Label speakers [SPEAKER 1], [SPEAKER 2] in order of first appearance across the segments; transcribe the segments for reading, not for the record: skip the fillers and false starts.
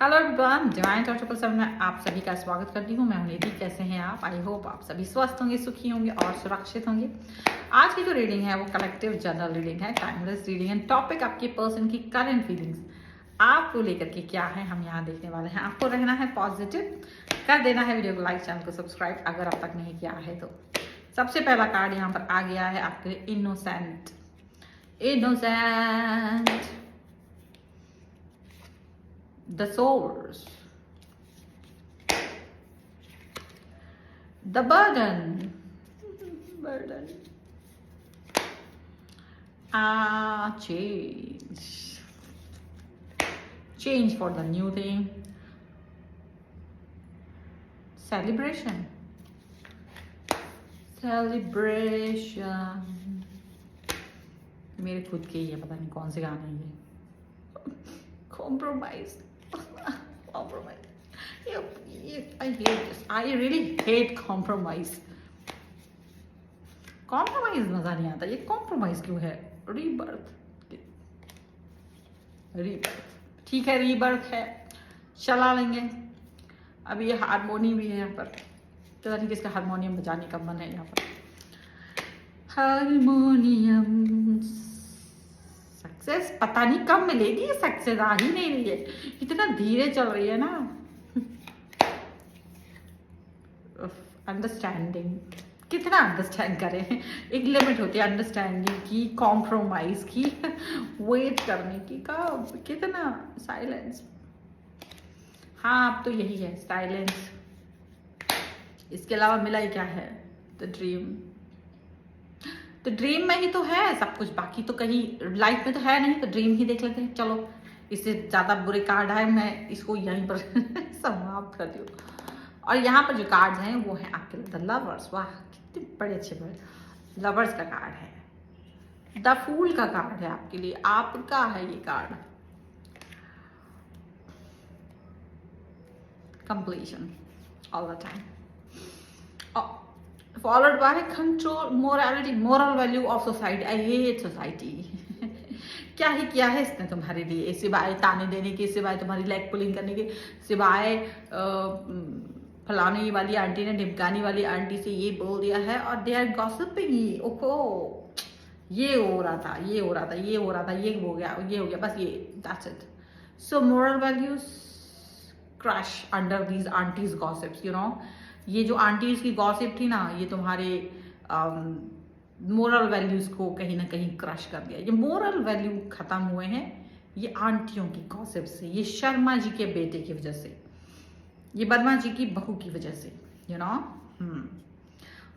[SPEAKER 1] Hello everyone, divine topical सब में आप सभी का स्वागत करती हूँ। मैं हूँ निधि। कैसे हैं आप? आई होप आप सभी स्वस्थ होंगे, सुखी होंगे और सुरक्षित होंगे। आज की जो रीडिंग है वो कलेक्टिव जनरल रीडिंग है, टाइमलेस रीडिंग है। टॉपिक आपके पर्सन की करंट फीलिंग्स आपको लेकर के क्या है, हम यहाँ देखने वाले हैं। आपको रहना है पॉजिटिव, कर देना है वीडियो को लाइक, चैनल को सब्सक्राइब अगर अब तक नहीं किया है तो। सबसे पहला कार्ड यहाँ पर आ गया है आपके लिए, innocent. The source, the burden, change for the new thing, celebration. मेरे खुद के ही है, पता नहीं कौन से गाने हैं ये। Compromise. Compromise. I hate this. I really hate compromise. Compromise मजा नहीं आता। ये compromise क्यों है? रीबर्थ ठीक है, रीबर्थ है, चला लेंगे। अभी ये हारमोनी भी है यहाँ पर, पता नहीं किसका हारमोनियम बजाने का मन है यहाँ पर। हारमोनियम सक्सेस पता नहीं कब मिलेगी, ये सक्सेस आ ही नहीं रही है, इतना धीरे चल रही है ना। अंडरस्टैंडिंग, कितना अंडरस्टैंड करें, एक लिमिट होती है अंडरस्टैंडिंग की, कॉम्प्रोमाइज की, वेट करने की। कब, कितना साइलेंस। हाँ, अब तो यही है साइलेंस। इसके अलावा मिला ही क्या है? The dream. तो ड्रीम में ही तो है सब कुछ, बाकी तो कहीं लाइफ में तो है नहीं। तो ड्रीम ही देख लेते हैं। चलो, इससे ज्यादा बुरे कार्ड है, मैं इसको यहीं पर समाप्त कर दूँ। और यहाँ पर जो कार्ड हैं वो है आपके लिए द लवर्स। वाह, कितने बड़े अच्छे बड़े लवर्स का कार्ड है। द फूल का कार्ड है आपके लिए, आपका है ये card. Completion all the time, followed by control, morality, moral value of society. I hate society. क्या ही किया है इसने तुम्हारे लिए, सिवाय ताने देने के, सिवाय तुम्हारी लेग पुलिंग करने के, सिवाय फलाने वाली आंटी ने ढिमकानी वाली आंटी से ये बोल दिया है, और दे आर गॉसिपिंग। ओहो, ये हो रहा था, ये हो रहा था, ये हो रहा था, ये हो गया, ये हो गया, बस ये, that's it. So moral values crush under these aunties gossips, you know. ये जो आंटीज की गॉसिप थी ना, ये तुम्हारे मोरल वैल्यूज को कहीं ना कहीं क्रश कर दिया। ये मोरल वैल्यू खत्म हुए हैं ये आंटियों की गॉसिप से, ये शर्मा जी के बेटे की वजह से, ये वर्मा जी की बहू की वजह से, यू नो।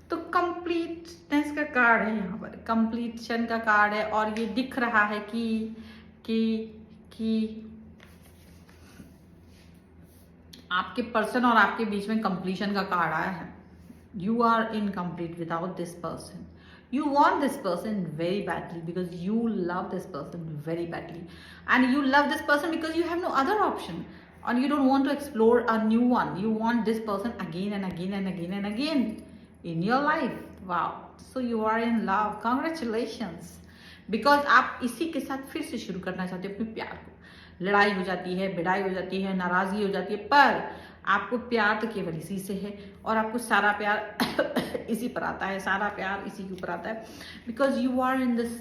[SPEAKER 1] तो कंप्लीटनेस का कार्ड है यहाँ पर, कंप्लीशन का कार्ड है। और ये दिख रहा है कि आपके पर्सन और आपके बीच में कंप्लीशन का कार्ड आया है। You are incomplete without this person. You want this person very badly because you love this person very badly, and you love this person because you have no other option, and you don't want to explore a new one. You want this person again and again and again and again in your life. Wow, so you are in love. Congratulations, because आप इसी के साथ फिर से शुरू करना चाहते हो अपने प्यार को। लड़ाई हो जाती है, बिड़ाई हो जाती है, नाराजगी हो जाती है, पर आपको प्यार तो केवल इसी से है, और आपको सारा प्यार इसी पर आता है, सारा प्यार इसी के ऊपर आता है। Because you are in this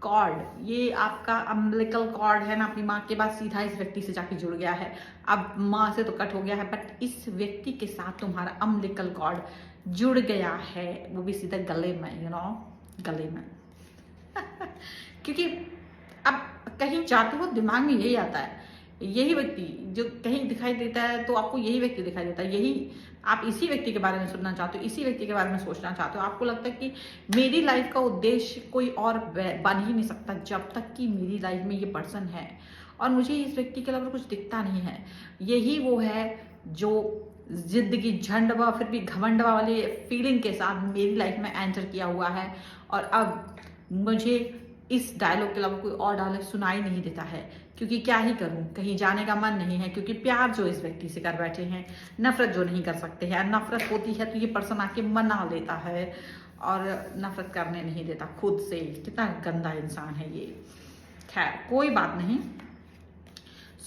[SPEAKER 1] cord, ये आपका अम्बिलिकल कॉर्ड है ना, अपनी माँ के बाद सीधा इस व्यक्ति से जाके जुड़ गया है। अब माँ से तो कट हो गया है, बट इस व्यक्ति के साथ तुम्हारा अम्बिलिकल कॉर्ड जुड़ गया है, वो भी सीधा गले में, यू नो, गले में। क्योंकि अब कहीं जाते हो दिमाग में यही आता है, यही व्यक्ति जो कहीं दिखाई देता है तो आपको यही व्यक्ति दिखाई देता है, यही आप इसी व्यक्ति के बारे में सुनना चाहते हो, इसी व्यक्ति के बारे में सोचना चाहते हो। आपको लगता है कि मेरी लाइफ का उद्देश्य कोई और बन ही नहीं सकता जब तक कि मेरी लाइफ में ये पर्सन है, और मुझे इस व्यक्ति के अलावा कुछ दिखता नहीं है। यही वो है जो जिंदगी झंडवा फिर भी घमंडवा वाली फीलिंग के साथ मेरी लाइफ में एंटर किया हुआ है, और अब मुझे इस डायलॉग के अलावा कोई और डायलॉग सुनाई नहीं देता है। क्योंकि क्या ही करूं, कहीं जाने का मन नहीं है, क्योंकि प्यार जो इस व्यक्ति से कर बैठे हैं, नफरत जो नहीं कर सकते हैं। नफरत होती है तो ये पर्सन आके मना लेता है, और नफरत करने नहीं देता खुद से। कितना गंदा इंसान है ये। खैर, कोई बात नहीं।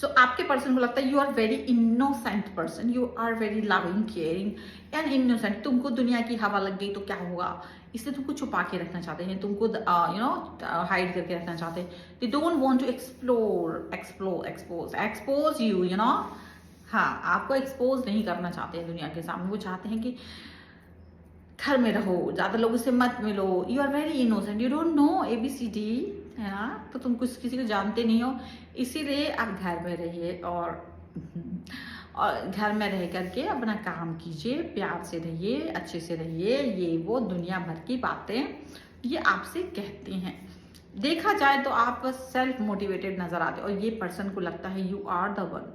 [SPEAKER 1] सो आपके पर्सन को लगता है you are very innocent person, you are very loving caring and innocent. तुमको दुनिया की हवा लग गई तो क्या होगा, इसलिए तुमको छुपा के रखना चाहते हैं, तुमको हाइड करके रखना चाहते हैं। They don't want to expose you, हाँ, आपको एक्सपोज नहीं करना चाहते हैं दुनिया के सामने। वो चाहते हैं कि घर में रहो, ज़्यादा लोगों से मत मिलो, you are very innocent, you don't know ABCD, है ना, तो तुम कुछ किसी को जानते नहीं हो, इसीलिए आप घर में रहिए और घर में रह करके अपना काम कीजिए, प्यार से रहिए, अच्छे से रहिए। ये वो दुनिया भर की बातें ये आपसे कहते हैं। देखा जाए तो आप सेल्फ मोटिवेटेड नजर आते हो और ये पर्सन को लगता है यू आर द वन,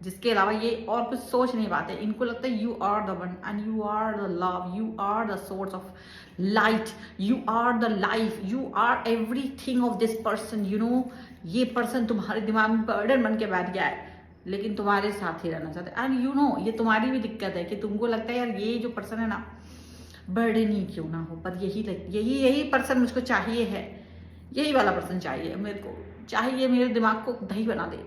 [SPEAKER 1] जिसके अलावा ये और कुछ सोच नहीं पाते। इनको लगता है you are the one and you are the love, you are the source of light, you are the life, you are everything of this person. ये पर्सन तुम्हारे दिमाग में बर्डन बन के बैठ गया है, लेकिन तुम्हारे साथ ही रहना चाहते हैं। एंड ये तुम्हारी भी दिक्कत है कि तुमको लगता है यार ये जो पर्सन है ना, बर्डन ही क्यों ना हो, पर यही पर्सन मुझको चाहिए है, यही वाला पर्सन चाहिए मेरे को, चाहिए मेरे दिमाग को दही बना दे,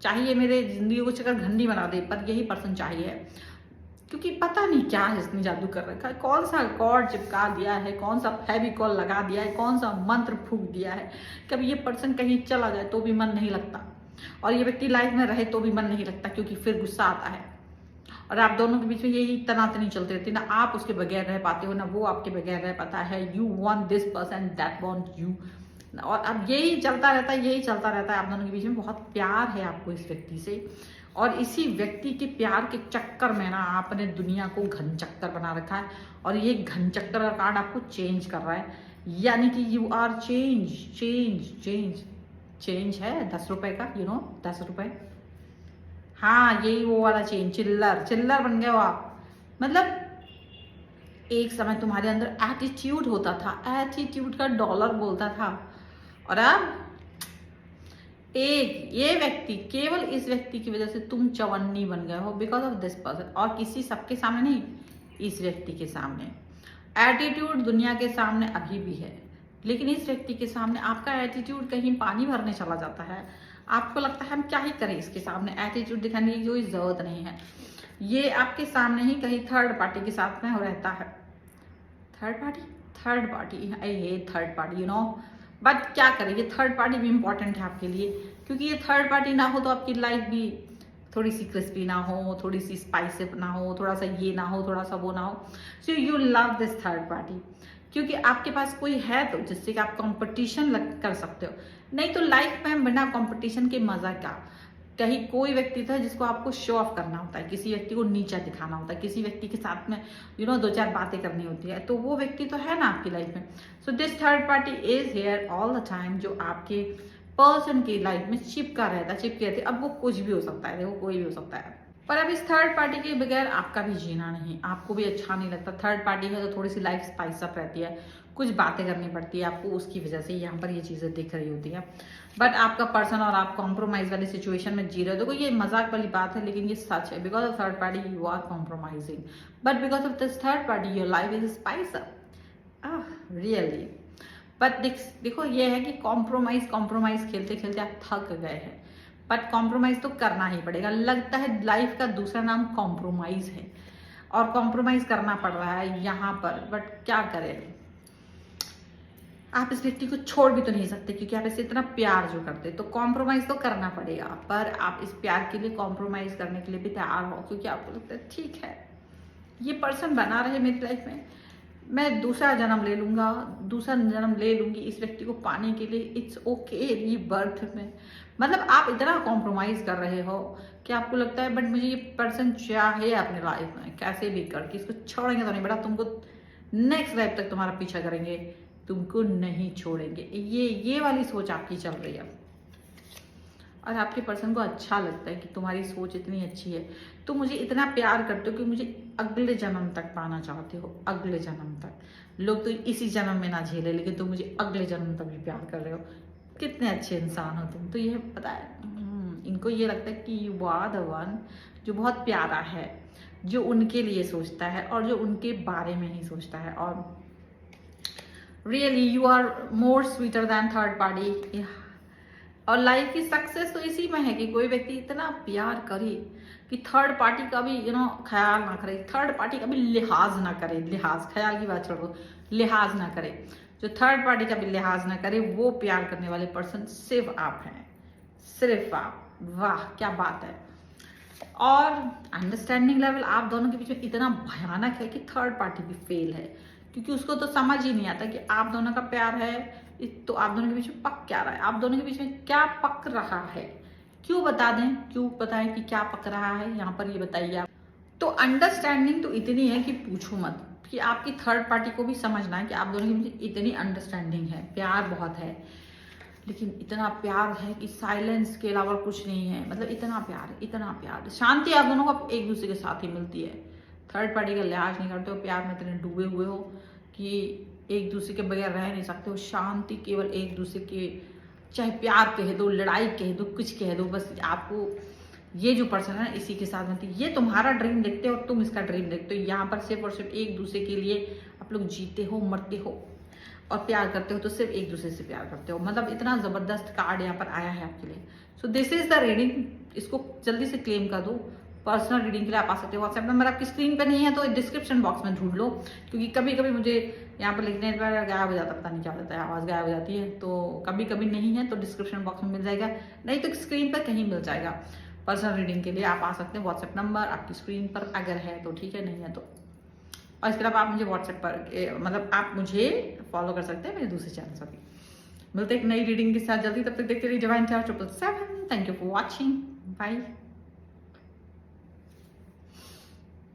[SPEAKER 1] चाहिए मेरे जिंदगी को चक्कर घंटी बना दे, पर यही पर्सन चाहिए। क्योंकि पता नहीं क्या है, इसने जादू कर रखा है, कौन सा कॉर्ड चिपका दिया है, कौन सा फेविकॉल लगा दिया है, कौन सा मंत्र फूंक दिया है। कभी ये पर्सन कहीं चला जाए तो भी मन नहीं लगता, और ये व्यक्ति लाइफ में रहे तो भी मन नहीं लगता, क्योंकि फिर गुस्सा आता है। और आप दोनों के बीच में यही तनातनी चलती रहती है, ना आप उसके बगैर रह पाते हो, ना वो आपके बगैर रह पाता है। You want this person, that want you, और अब यही चलता रहता है आप दोनों के बीच में। बहुत प्यार है आपको इस व्यक्ति से, और इसी व्यक्ति के प्यार के चक्कर में ना आपने दुनिया को घन चक्कर बना रखा है, और ये घन चक्कर का कार्ड आपको चेंज कर रहा है। यानी कि यू आर चेंज है 10 रुपए का, 10 रुपए, हाँ यही वो वाला चेंज, चिल्लर बन गए हो आप। मतलब एक समय तुम्हारे अंदर एटीट्यूड होता था, एटीट्यूड का डॉलर बोलता था, और अब ये व्यक्ति, केवल इस व्यक्ति की वजह से तुम चवन्नी बन गए हो, बिकॉज ऑफ दिस पर्सन। और किसी सबके सामने नहीं, इस व्यक्ति के सामने। एटीट्यूड दुनिया के सामने अभी भी है, लेकिन इस व्यक्ति के सामने आपका एटीट्यूड कहीं पानी भरने चला जाता है। आपको लगता है हम क्या ही करें इसके सामने, एटीट्यूड दिखाने की कोई जरूरत नहीं है। ये आपके सामने ही कहीं थर्ड पार्टी के साथ में रहता है। Third party, I hate third party, but क्या करें, ये थर्ड पार्टी भी इंपॉर्टेंट है आपके लिए, क्योंकि ये थर्ड पार्टी ना हो तो आपकी लाइफ भी थोड़ी सी क्रिस्पी ना हो, थोड़ी सी स्पाइसी ना हो, थोड़ा सा ये ना हो, थोड़ा सा वो ना हो। So you love this third party, क्योंकि आपके पास कोई है तो जिससे कि आप कंपटीशन कर सकते हो। नहीं तो लाइफ में बिना कंपटीशन के मजा क्या। कहीं कोई व्यक्ति था जिसको आपको शो ऑफ करना होता है, किसी व्यक्ति को नीचा दिखाना होता है, किसी व्यक्ति के साथ में 2-4 बातें करनी होती है, तो वो व्यक्ति तो है ना आपकी लाइफ में। So this third party is here all the time, जो आपके पर्सन की लाइफ में चिपके रहते। अब वो कुछ भी हो सकता है, देखो कोई भी हो सकता है, पर अब इस थर्ड पार्टी के बगैर आपका भी जीना नहीं, आपको भी अच्छा नहीं लगता। थर्ड पार्टी है तो थोड़ी सी लाइफ स्पाइस अप रहती है, कुछ बातें करनी पड़ती है आपको, उसकी वजह से यहाँ पर ये चीजें दिख रही होती है। बट आपका पर्सन और आप कॉम्प्रोमाइज वाली सिचुएशन में जी रहे हो। देखो ये मजाक वाली बात है, लेकिन ये सच है। Because of third party you are compromising, but because of this third party your life is spice up, really. But देखो ये है कि कॉम्प्रोमाइज खेलते खेलते आप थक गए हैं, बट कॉम्प्रोमाइज तो करना ही पड़ेगा। लगता है लाइफ का दूसरा नाम कॉम्प्रोमाइज है, और कॉम्प्रोमाइज करना पड़ रहा है यहाँ पर, बट क्या करें। आप इस व्यक्ति को छोड़ भी तो नहीं सकते, क्योंकि आप इसे इतना प्यार जो करते, तो कॉम्प्रोमाइज तो करना पड़ेगा। पर आप इस प्यार के लिए कॉम्प्रोमाइज करने के लिए भी तैयार हो, क्योंकि आपको लगता है ठीक है ये पर्सन बना रहे मेरी लाइफ में, मैं दूसरा जन्म ले लूंगी इस व्यक्ति को पाने के लिए। इट्स ओके रीबर्थ में, मतलब आप इतना कॉम्प्रोमाइज कर रहे हो कि आपको लगता है बट मुझे ये पर्सन चाहिए अपने लाइफ में, कैसे भी करके इसको छोड़ेंगे तो नहीं बेटा, तुमको नेक्स्ट लाइफ तक तुम्हारा पीछा करेंगे, तुमको नहीं छोड़ेंगे। ये वाली सोच आपकी चल रही है, और आपके पर्सन को अच्छा लगता है कि तुम्हारी सोच इतनी अच्छी है, तो मुझे इतना प्यार करते हो कि मुझे अगले जन्म तक पाना चाहते हो, अगले जन्म तक। लोग तो इसी जन्म में ना झेले, लेकिन तुम मुझे अगले जन्म तक भी प्यार कर रहे हो। कितने अच्छे इंसान हो तुम। तो ये पता है इनको ये लगता है कि यू आर द वन, जो बहुत प्यारा है, जो उनके लिए सोचता है और जो उनके बारे में ही सोचता है। और really you are more sweeter than third party. और लाइफ की सक्सेस तो इसी में है कि कोई व्यक्ति इतना प्यार करे कि थर्ड पार्टी का भी ख्याल ना करे, थर्ड पार्टी का भी लिहाज ना करे। लिहाज, ख्याल की बात छोड़ो, लिहाज ना करे। जो थर्ड पार्टी का भी लिहाज ना करे, वो प्यार करने वाले पर्सन सिर्फ आप हैं, सिर्फ आप। वाह क्या बात है। और अंडरस्टैंडिंग लेवल आप दोनों के बीच में इतना भयानक है कि थर्ड पार्टी भी फेल है, क्योंकि उसको तो समझ ही नहीं आता कि आप दोनों का प्यार है तो आप दोनों के बीच में पक क्या रहा है, आप दोनों के बीच में क्या पक रहा है। क्यों बता दें, क्यों बताएं कि क्या पक रहा है, यहाँ पर ये बताइए आप। तो अंडरस्टैंडिंग तो इतनी है कि पूछो मत, कि आपकी थर्ड पार्टी को भी समझना है कि आप दोनों के बीच इतनी अंडरस्टैंडिंग है, प्यार बहुत है, लेकिन इतना प्यार है कि साइलेंस के अलावा कुछ नहीं है। मतलब इतना प्यार है, इतना प्यार, शांति आप दोनों को एक दूसरे के साथ ही मिलती है। थर्ड पार्टी का लिहाज नहीं करते हो, प्यार में इतने डूबे हुए हो कि एक दूसरे के बगैर रह नहीं सकते हो। शांति केवल एक दूसरे के, चाहे प्यार कह दो, लड़ाई कह दो, कुछ कह दो, बस आपको ये जो पर्सन है इसी के साथ बनती है। ये तुम्हारा ड्रीम देखते हो और तुम इसका ड्रीम देखते हो। यहाँ पर सिर्फ और सिर्फ एक दूसरे के लिए आप लोग जीते हो, मरते हो और प्यार करते हो तो सिर्फ एक दूसरे से प्यार करते हो। मतलब इतना जबरदस्त कार्ड यहाँ पर आया है आपके लिए। So this is the reading, इसको जल्दी से क्लेम कर दो। पर्सनल रीडिंग के लिए आप आ सकते हो। व्हाट्सएप नंबर आपकी स्क्रीन पे नहीं है तो डिस्क्रिप्शन बॉक्स में ढूंढ लो, क्योंकि कभी कभी मुझे यहाँ पर लिखने पर गायब हो जाता, पता नहीं क्या हो जाता है, आवाज़ गायब हो जाती है। तो कभी कभी नहीं है तो डिस्क्रिप्शन बॉक्स में मिल जाएगा, नहीं तो स्क्रीन पर कहीं मिल जाएगा। पर्सनल रीडिंग के लिए आप आ सकते हैं। व्हाट्सएप नंबर आपकी स्क्रीन पर अगर है तो ठीक है, नहीं है तो। और इसके अलावा आप मुझे व्हाट्सएप पर मतलब आप मुझे फॉलो कर सकते हैं मेरे दूसरे चैनल पर भी। मिलते एक नई रीडिंग के साथ जल्दी, तब तक देखते रहिए divine 777। Thank you for watching, bye.